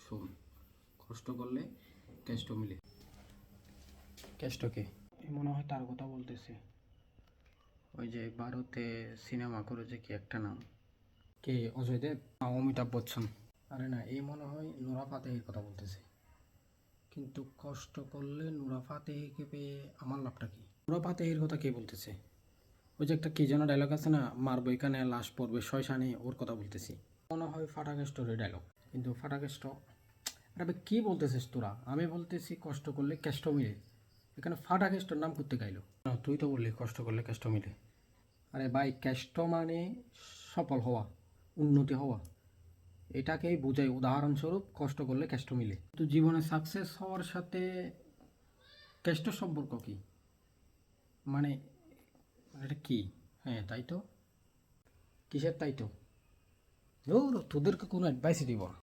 শোন, কষ্ট করলে কেষ্ট মিলে। কেষ্টকে মনে হয় তার কথা বলতেছে, ওই যে ভারতে সিনেমা করেছে কি একটা নাম, কে অজয় দেব, অমিতাভ বচ্চন। আরে না, এই মনে হয় নোরা ফাতেহির কথা বলতেছে। কিন্তু কষ্ট করলে নোরা ফাতেহিকে পেয়ে আমার লাভটা কি? নোরা ফাতেহির কথা কে বলতেছে? ওই যে একটা কি যেন ডায়লগ আছে না, মারবো এখানে লাশ পড়বে শয়শানে, ওর কথা বলতেছি মনে হয়। ফাটাকেষ্টরের ডায়লগ। কিন্তু ফাটাকেষ্ট, আরে কি বলতেছিস তোরা? আমি বলতেছি কষ্ট করলে কেষ্ট মিলে, এখানে ফাটাকেষ্টর নাম করতে গাইলো না। তুই তো বললি কষ্ট করলে কেষ্ট মিলে। আরে ভাই, কেষ্ট মানে সফল হওয়া, উন্নতি হওয়া, এটাকেই বোঝায়। উদাহরণস্বরূপ কষ্ট করলে কেষ্ট মিলে। তো জীবনে সাকসেস হওয়ার সাথে কেষ্ট সম্পর্ক কি? মানে এটা কি? হ্যাঁ তাই তো। কিসের তাই তো? তোদেরকে কোনো অ্যাডভাইসই দিব না।